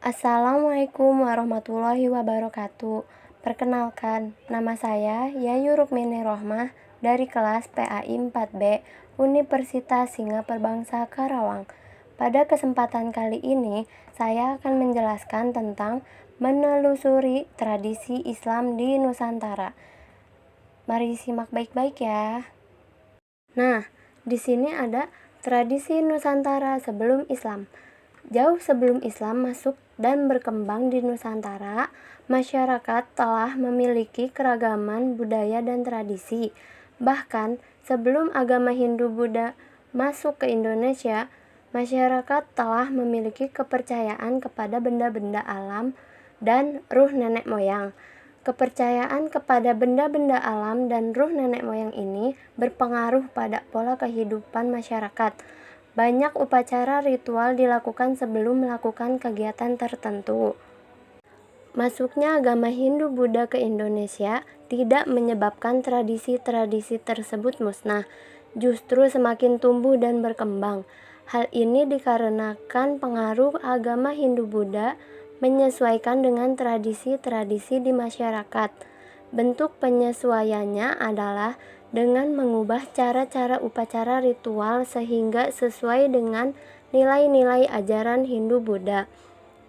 Assalamualaikum warahmatullahi wabarakatuh. Perkenalkan, nama saya Yayu Rukmini Rohmah dari kelas PAI 4B Universitas Singapura Bangsa Karawang. Pada kesempatan kali ini, saya akan menjelaskan tentang menelusuri tradisi Islam di Nusantara. Mari simak baik-baik ya. Nah, di sini ada tradisi Nusantara sebelum Islam. Jauh sebelum Islam masuk dan berkembang di Nusantara, masyarakat telah memiliki keragaman budaya dan tradisi. Bahkan sebelum agama Hindu-Buddha masuk ke Indonesia, masyarakat telah memiliki kepercayaan kepada benda-benda alam dan ruh nenek moyang. Kepercayaan kepada benda-benda alam dan ruh nenek moyang ini berpengaruh pada pola kehidupan masyarakat. Banyak upacara ritual dilakukan sebelum melakukan kegiatan tertentu. Masuknya agama Hindu-Buddha ke Indonesia tidak menyebabkan tradisi-tradisi tersebut musnah, justru semakin tumbuh dan berkembang. Hal ini dikarenakan pengaruh agama Hindu-Buddha menyesuaikan dengan tradisi-tradisi di masyarakat. Bentuk penyesuaiannya adalah dengan mengubah cara-cara upacara ritual sehingga sesuai dengan nilai-nilai ajaran Hindu-Buddha.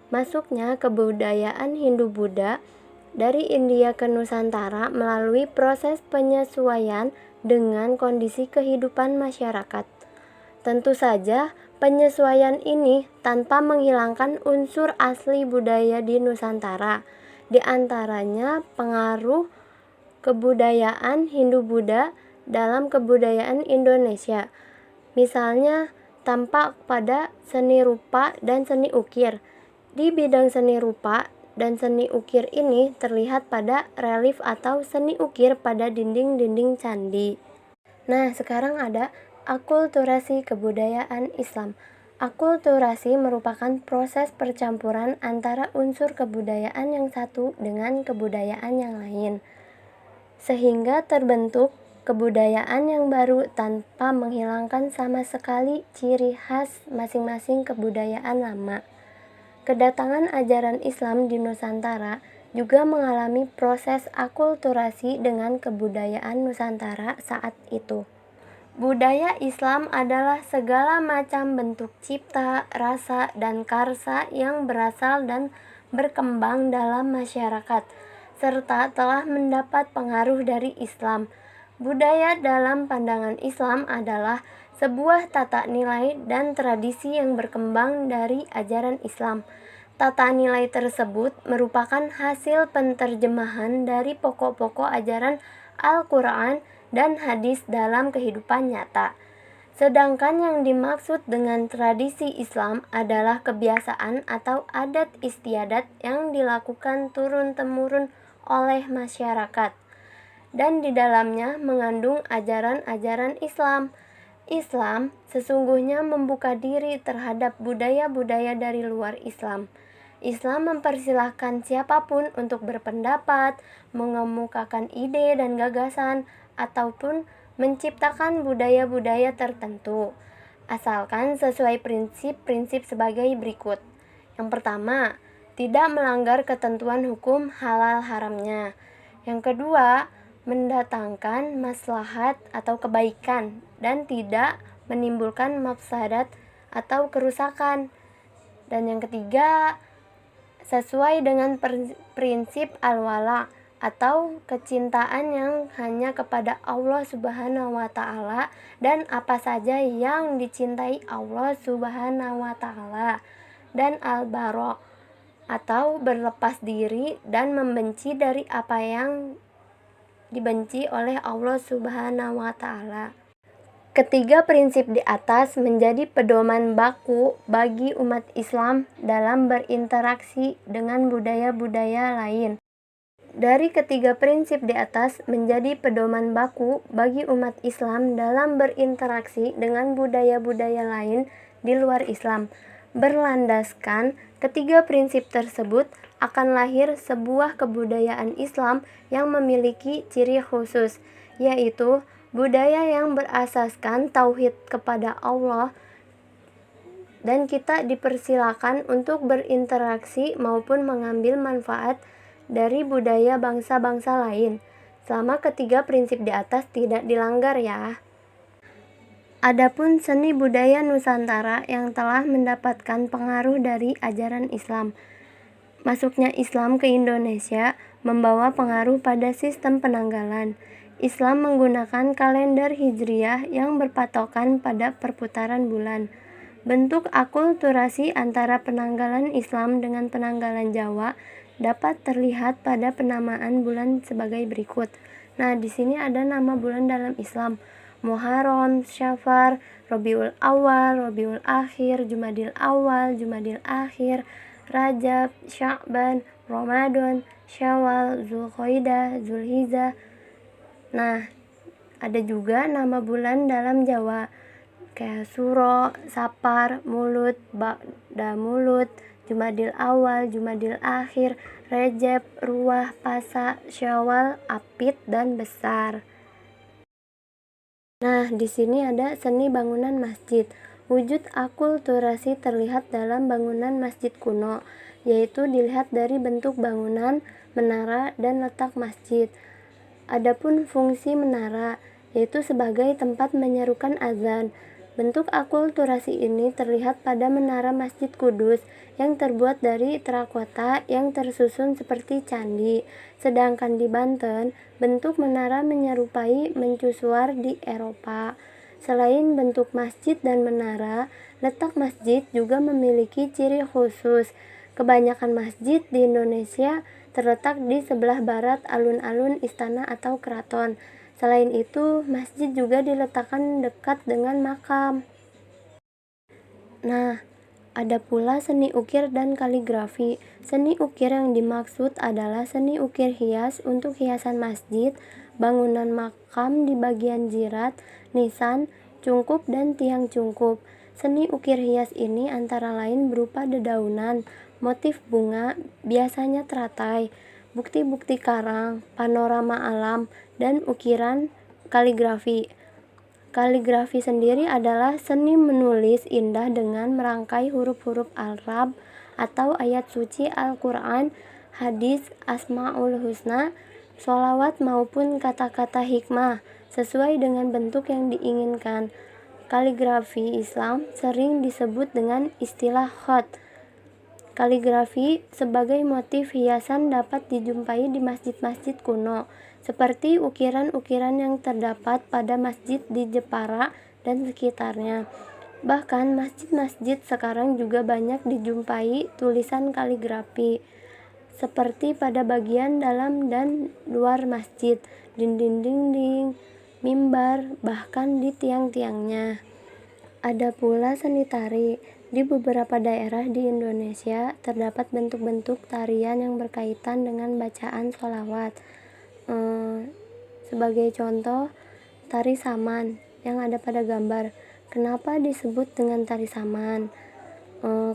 Masuknya kebudayaan Hindu-Buddha dari India ke Nusantara melalui proses penyesuaian dengan kondisi kehidupan masyarakat. Tentu saja, penyesuaian ini tanpa menghilangkan unsur asli budaya di Nusantara, di antaranya pengaruh kebudayaan Hindu-Buddha dalam kebudayaan Indonesia. Misalnya, tampak pada seni rupa dan seni ukir. Di bidang seni rupa dan seni ukir ini terlihat pada relief atau seni ukir pada dinding-dinding candi. Nah, sekarang ada akulturasi kebudayaan Islam. Akulturasi merupakan proses percampuran antara unsur kebudayaan yang satu dengan kebudayaan yang lain, sehingga terbentuk kebudayaan yang baru tanpa menghilangkan sama sekali ciri khas masing-masing kebudayaan lama. Kedatangan ajaran Islam di Nusantara juga mengalami proses akulturasi dengan kebudayaan Nusantara saat itu. Budaya Islam adalah segala macam bentuk cipta, rasa, dan karsa yang berasal dan berkembang dalam masyarakat, serta telah mendapat pengaruh dari Islam. Budaya dalam pandangan Islam adalah sebuah tata nilai dan tradisi yang berkembang dari ajaran Islam. Tata nilai tersebut merupakan hasil penterjemahan dari pokok-pokok ajaran Al-Quran dan hadis dalam kehidupan nyata. Sedangkan yang dimaksud dengan tradisi Islam adalah kebiasaan atau adat istiadat yang dilakukan turun-temurun oleh masyarakat, dan di dalamnya mengandung ajaran-ajaran Islam. Islam sesungguhnya membuka diri terhadap budaya-budaya dari luar Islam. Islam mempersilahkan siapapun untuk berpendapat, mengemukakan ide dan gagasan, ataupun menciptakan budaya-budaya tertentu, asalkan sesuai prinsip-prinsip sebagai berikut. Yang pertama, tidak melanggar ketentuan hukum halal haramnya. Yang kedua, mendatangkan maslahat atau kebaikan dan tidak menimbulkan mafsadat atau kerusakan. Dan yang ketiga, sesuai dengan prinsip al-wala atau kecintaan yang hanya kepada Allah Subhanahu wa taala dan apa saja yang dicintai Allah Subhanahu wa taala, dan al-bara atau berlepas diri dan membenci dari apa yang dibenci oleh Allah Subhanahu wa taala. Ketiga prinsip di atas menjadi pedoman baku bagi umat Islam dalam berinteraksi dengan budaya-budaya lain. Dari ketiga prinsip di atas menjadi pedoman baku bagi umat Islam dalam berinteraksi dengan budaya-budaya lain di luar Islam. Berlandaskan ketiga prinsip tersebut akan lahir sebuah kebudayaan Islam yang memiliki ciri khusus, yaitu budaya yang berasaskan tauhid kepada Allah dan kita dipersilakan untuk berinteraksi maupun mengambil manfaat dari budaya bangsa-bangsa lain, selama ketiga prinsip di atas tidak dilanggar ya. Adapun seni budaya Nusantara yang telah mendapatkan pengaruh dari ajaran Islam. Masuknya Islam ke Indonesia membawa pengaruh pada sistem penanggalan. Islam menggunakan kalender Hijriyah yang berpatokan pada perputaran bulan. Bentuk akulturasi antara penanggalan Islam dengan penanggalan Jawa dapat terlihat pada penamaan bulan sebagai berikut. Nah, di sini ada nama bulan dalam Islam: Muharram, Syafar, Rabiul Awal, Rabiul Akhir, Jumadil Awal, Jumadil Akhir, Rajab, Sya'ban, Ramadan, Syawal, Zulqa'dah, Zulhijjah. Nah, ada juga nama bulan dalam Jawa kayak Suro, Sapar, Mulut, Ba'da Mulut, Jumadil Awal, Jumadil Akhir, Rejab, Ruah, Pasa, Syawal, Apit, dan Besar. Nah, di sini ada seni bangunan masjid. Wujud akulturasi terlihat dalam bangunan masjid kuno, yaitu dilihat dari bentuk bangunan, menara, dan letak masjid. Adapun fungsi menara, yaitu sebagai tempat menyerukan azan. Bentuk akulturasi ini terlihat pada menara Masjid Kudus yang terbuat dari terakota yang tersusun seperti candi. Sedangkan di Banten, bentuk menara menyerupai mercusuar di Eropa. Selain bentuk masjid dan menara, letak masjid juga memiliki ciri khusus. Kebanyakan masjid di Indonesia terletak di sebelah barat alun-alun istana atau keraton. Selain itu, masjid juga diletakkan dekat dengan makam. Nah, ada pula seni ukir dan kaligrafi. Seni ukir yang dimaksud adalah seni ukir hias untuk hiasan masjid, bangunan makam di bagian jirat, nisan, cungkup, dan tiang cungkup. Seni ukir hias ini antara lain berupa dedaunan, motif bunga, biasanya teratai, bukti-bukti karang, panorama alam, dan ukiran kaligrafi. Kaligrafi sendiri adalah seni menulis indah dengan merangkai huruf-huruf Arab atau ayat suci Al-Quran, hadis, Asmaul Husna, sholawat maupun kata-kata hikmah sesuai dengan bentuk yang diinginkan. Kaligrafi Islam sering disebut dengan istilah khat. Kaligrafi sebagai motif hiasan dapat dijumpai di masjid-masjid kuno, seperti ukiran-ukiran yang terdapat pada masjid di Jepara dan sekitarnya. Bahkan masjid-masjid sekarang juga banyak dijumpai tulisan kaligrafi, seperti pada bagian dalam dan luar masjid, dinding-dinding, mimbar, bahkan di tiang-tiangnya. Ada pula seni tari. Di beberapa daerah di Indonesia terdapat bentuk-bentuk tarian yang berkaitan dengan bacaan sholawat. Sebagai contoh, tari saman yang ada pada gambar. Kenapa disebut dengan tari saman?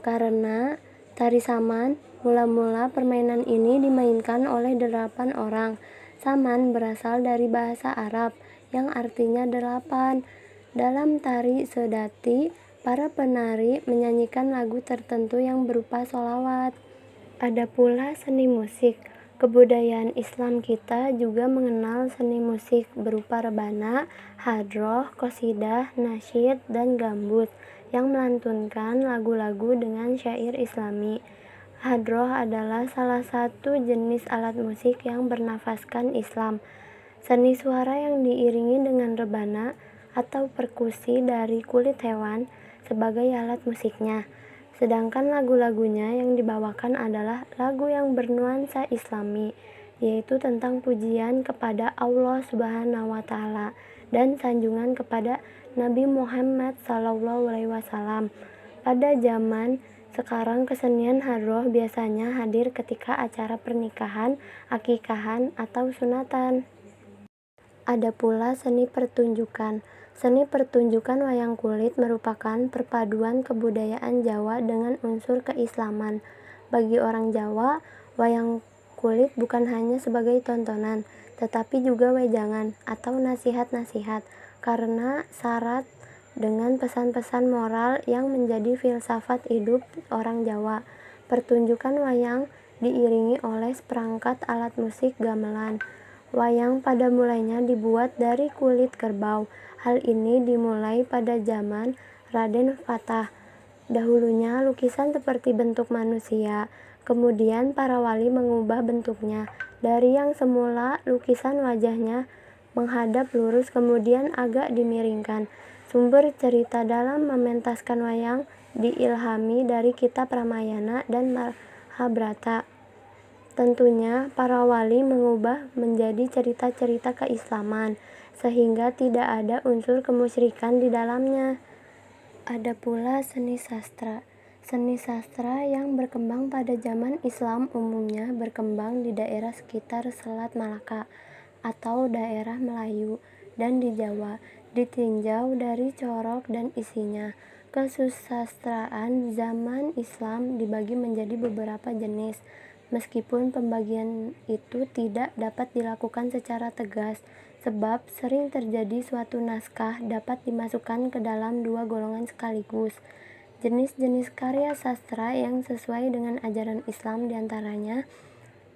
Karena tari saman, mula-mula permainan ini dimainkan oleh 8 orang. Saman berasal dari bahasa Arab yang artinya 8. Dalam tari sedati, para penari menyanyikan lagu tertentu yang berupa sholawat. Ada pula seni musik. Kebudayaan Islam kita juga mengenal seni musik berupa rebana, hadroh, qasidah, nasyid, dan gambus yang melantunkan lagu-lagu dengan syair Islami. Hadroh adalah salah satu jenis alat musik yang bernafaskan Islam. Seni suara yang diiringi dengan rebana atau perkusi dari kulit hewan sebagai alat musiknya. Sedangkan lagu-lagunya yang dibawakan adalah lagu yang bernuansa Islami, yaitu tentang pujian kepada Allah Subhanahu wa Ta'ala dan sanjungan kepada Nabi Muhammad SAW. Pada zaman sekarang, kesenian hadroh biasanya hadir ketika acara pernikahan, akikahan, atau sunatan. Ada pula seni pertunjukan. Seni pertunjukan wayang kulit merupakan perpaduan kebudayaan Jawa dengan unsur keislaman. Bagi orang Jawa, wayang kulit bukan hanya sebagai tontonan, tetapi juga wejangan atau nasihat-nasihat, karena syarat dengan pesan-pesan moral yang menjadi filsafat hidup orang Jawa. Pertunjukan wayang diiringi oleh seperangkat alat musik gamelan. Wayang pada mulanya dibuat dari kulit kerbau. Hal ini dimulai pada zaman Raden Fatah. Dahulunya lukisan seperti bentuk manusia, kemudian para wali mengubah bentuknya. Dari yang semula lukisan wajahnya menghadap lurus kemudian agak dimiringkan. Sumber cerita dalam mementaskan wayang diilhami dari kitab Ramayana dan Mahabharata. Tentunya para wali mengubah menjadi cerita-cerita keislaman, sehingga tidak ada unsur kemusyrikan di dalamnya. Ada pula seni sastra. Seni sastra yang berkembang pada zaman Islam umumnya berkembang di daerah sekitar Selat Malaka atau daerah Melayu dan di Jawa, ditinjau dari corak dan isinya. Kesusastraan zaman Islam dibagi menjadi beberapa jenis, meskipun pembagian itu tidak dapat dilakukan secara tegas, sebab sering terjadi suatu naskah dapat dimasukkan ke dalam dua golongan sekaligus. Jenis-jenis karya sastra yang sesuai dengan ajaran Islam diantaranya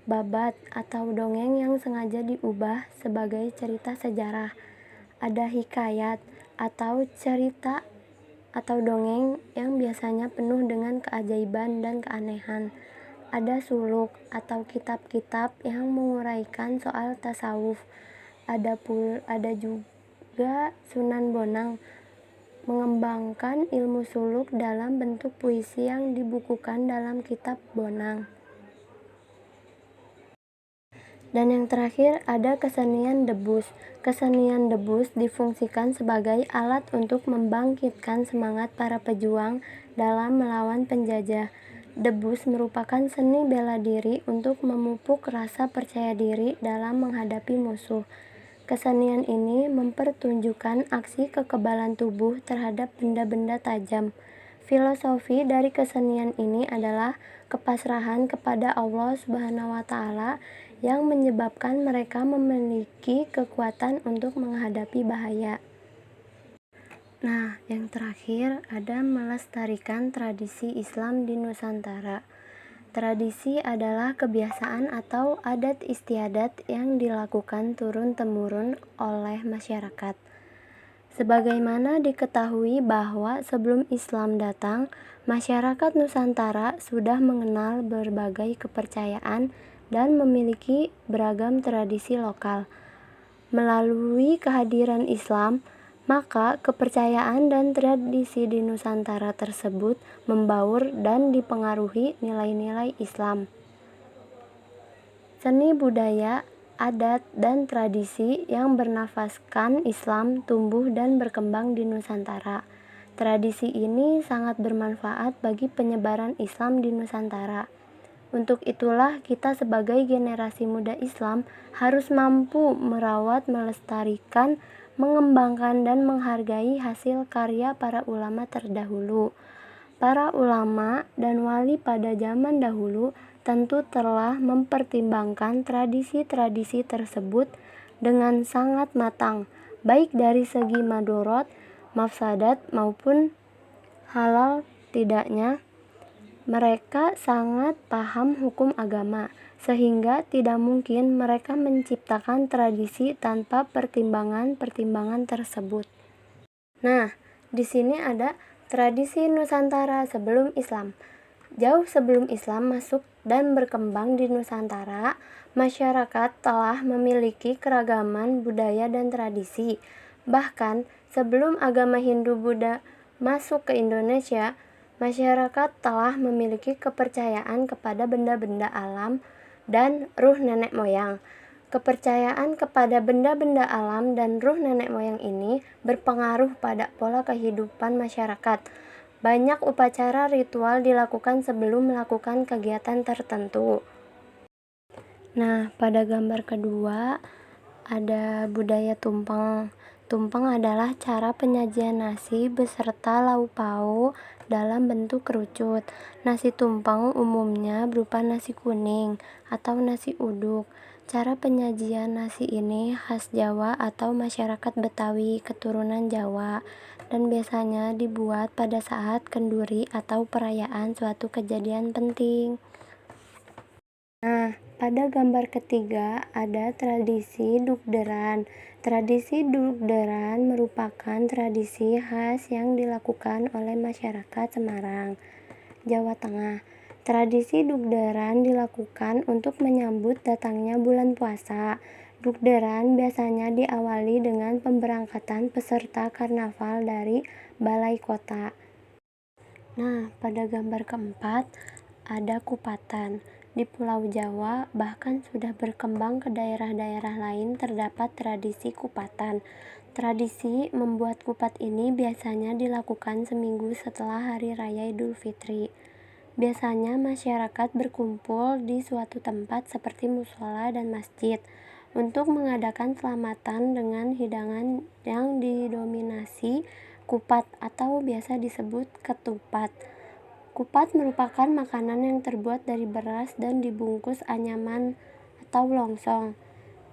babat atau dongeng yang sengaja diubah sebagai cerita sejarah. Ada hikayat atau cerita atau dongeng yang biasanya penuh dengan keajaiban dan keanehan. Ada suluk atau kitab-kitab yang menguraikan soal tasawuf. Ada juga Sunan Bonang mengembangkan ilmu suluk dalam bentuk puisi yang dibukukan dalam kitab Bonang. Dan yang terakhir ada kesenian debus. Kesenian debus difungsikan sebagai alat untuk membangkitkan semangat para pejuang dalam melawan penjajah. Debus merupakan seni bela diri untuk memupuk rasa percaya diri dalam menghadapi musuh. Kesenian ini mempertunjukkan aksi kekebalan tubuh terhadap benda-benda tajam. Filosofi dari kesenian ini adalah kepasrahan kepada Allah Subhanahu wa Ta'ala yang menyebabkan mereka memiliki kekuatan untuk menghadapi bahaya. Nah, yang terakhir ada melestarikan tradisi Islam di Nusantara. Tradisi adalah kebiasaan atau adat istiadat yang dilakukan turun-temurun oleh masyarakat. Sebagaimana diketahui bahwa sebelum Islam datang, masyarakat Nusantara sudah mengenal berbagai kepercayaan dan memiliki beragam tradisi lokal. Melalui kehadiran Islam, maka kepercayaan dan tradisi di Nusantara tersebut membaur dan dipengaruhi nilai-nilai Islam. Seni budaya, adat, dan tradisi yang bernafaskan Islam tumbuh dan berkembang di Nusantara. Tradisi ini sangat bermanfaat bagi penyebaran Islam di Nusantara. Untuk itulah kita sebagai generasi muda Islam harus mampu merawat, melestarikan, mengembangkan, dan menghargai hasil karya para ulama terdahulu. Para ulama dan wali pada zaman dahulu tentu telah mempertimbangkan tradisi-tradisi tersebut dengan sangat matang, baik dari segi madorot, mafsadat maupun halal tidaknya. Mereka sangat paham hukum agama, sehingga tidak mungkin mereka menciptakan tradisi tanpa pertimbangan-pertimbangan tersebut. Nah, di sini ada tradisi Nusantara sebelum Islam. Jauh sebelum Islam masuk dan berkembang di Nusantara, masyarakat telah memiliki keragaman budaya dan tradisi. Bahkan sebelum agama Hindu-Buddha masuk ke Indonesia, masyarakat telah memiliki kepercayaan kepada benda-benda alam dan ruh nenek moyang. Kepercayaan kepada benda-benda alam dan ruh nenek moyang ini berpengaruh pada pola kehidupan masyarakat. Banyak upacara ritual dilakukan sebelum melakukan kegiatan tertentu. Nah, pada gambar kedua ada budaya tumpeng. Tumpeng adalah cara penyajian nasi beserta lauk pauk dalam bentuk kerucut. Nasi tumpeng umumnya berupa nasi kuning atau nasi uduk. Cara penyajian nasi ini khas Jawa atau masyarakat Betawi keturunan Jawa dan biasanya dibuat pada saat kenduri atau perayaan suatu kejadian penting. Nah, pada gambar ketiga ada tradisi dugderan. Tradisi dugderan merupakan tradisi khas yang dilakukan oleh masyarakat Semarang, Jawa Tengah. Tradisi dugderan dilakukan untuk menyambut datangnya bulan puasa. Dugderan biasanya diawali dengan pemberangkatan peserta karnaval dari balai kota. Nah, pada gambar keempat ada kupatan. Di Pulau Jawa bahkan sudah berkembang ke daerah-daerah lain terdapat tradisi kupatan. Tradisi membuat kupat ini biasanya dilakukan seminggu setelah Hari Raya Idul Fitri. Biasanya masyarakat berkumpul di suatu tempat seperti musola dan masjid untuk mengadakan selamatan dengan hidangan yang didominasi kupat atau biasa disebut ketupat. Kupat merupakan makanan yang terbuat dari beras dan dibungkus anyaman atau longsong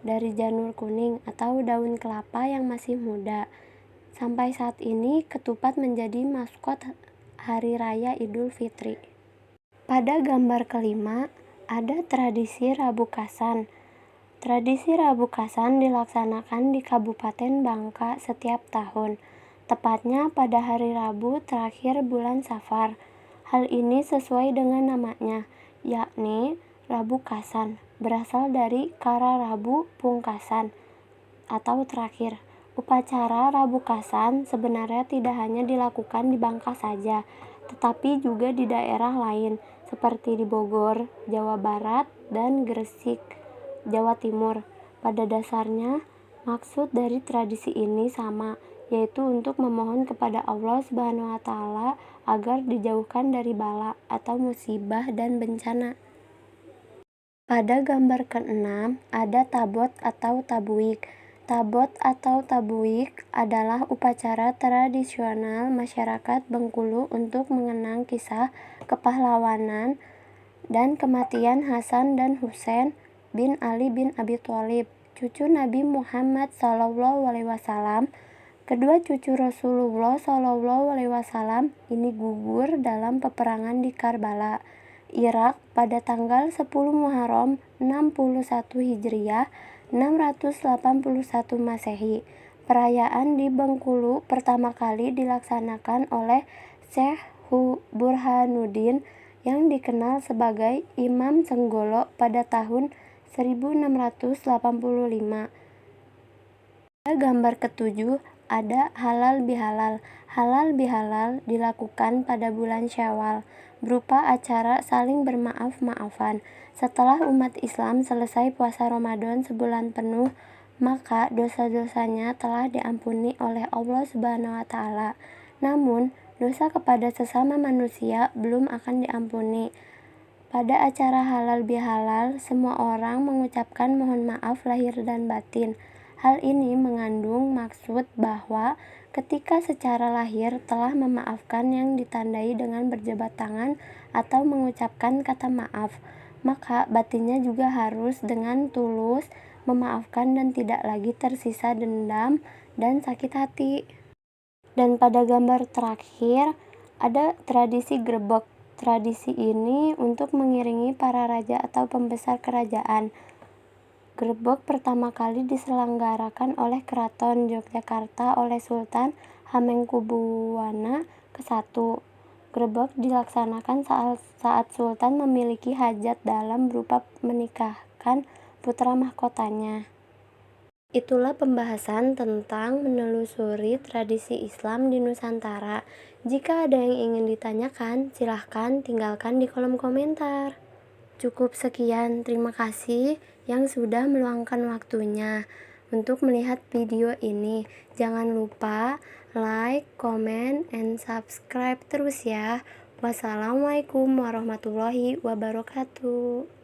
dari janur kuning atau daun kelapa yang masih muda. Sampai saat ini, ketupat menjadi maskot Hari Raya Idul Fitri. Pada gambar kelima, ada tradisi Rabu Kasan. Tradisi Rabu Kasan dilaksanakan di Kabupaten Bangka setiap tahun, tepatnya pada hari Rabu terakhir bulan Safar. Hal ini sesuai dengan namanya, yakni Rabu Kasan, berasal dari kara Rabu pungkasan atau terakhir. Upacara Rabu Kasan sebenarnya tidak hanya dilakukan di Bangka saja, tetapi juga di daerah lain seperti di Bogor, Jawa Barat, dan Gresik, Jawa Timur. Pada dasarnya, maksud dari tradisi ini sama, yaitu untuk memohon kepada Allah Subhanahu wa Ta'ala agar dijauhkan dari bala atau musibah dan bencana. Pada gambar ke-6 ada tabot atau tabuik. Tabot atau tabuik adalah upacara tradisional masyarakat Bengkulu untuk mengenang kisah kepahlawanan dan kematian Hasan dan Husain bin Ali bin Abi Thalib, cucu Nabi Muhammad SAW. Kedua cucu Rasulullah SAW ini gugur dalam peperangan di Karbala, Irak pada tanggal 10 Muharram 61 Hijriah 681 Masehi. Perayaan di Bengkulu pertama kali dilaksanakan oleh Syekh Burhanuddin yang dikenal sebagai Imam Senggolo pada tahun 1685. Pada gambar ketujuh ada halal bihalal. Halal bihalal dilakukan pada bulan Syawal, berupa acara saling bermaaf-maafan. Setelah umat Islam selesai puasa Ramadan sebulan penuh, maka dosa-dosanya telah diampuni oleh Allah Subhanahu wa Ta'ala. Namun, dosa kepada sesama manusia belum akan diampuni. Pada acara halal bihalal, semua orang mengucapkan mohon maaf lahir dan batin. Hal ini mengandung maksud bahwa ketika secara lahir telah memaafkan yang ditandai dengan berjabat tangan atau mengucapkan kata maaf, maka batinnya juga harus dengan tulus memaafkan dan tidak lagi tersisa dendam dan sakit hati. Dan pada gambar terakhir ada tradisi grebek. Tradisi ini untuk mengiringi para raja atau pembesar kerajaan. Grebek pertama kali diselenggarakan oleh Keraton Yogyakarta oleh Sultan Hamengkubuwana ke-1. Grebek dilaksanakan saat Sultan memiliki hajat dalam berupa menikahkan putra mahkotanya. Itulah pembahasan tentang menelusuri tradisi Islam di Nusantara. Jika ada yang ingin ditanyakan, silahkan tinggalkan di kolom komentar. Cukup sekian, terima kasih yang sudah meluangkan waktunya untuk melihat video ini. Jangan lupa like, comment, and subscribe terus ya. Wassalamualaikum warahmatullahi wabarakatuh.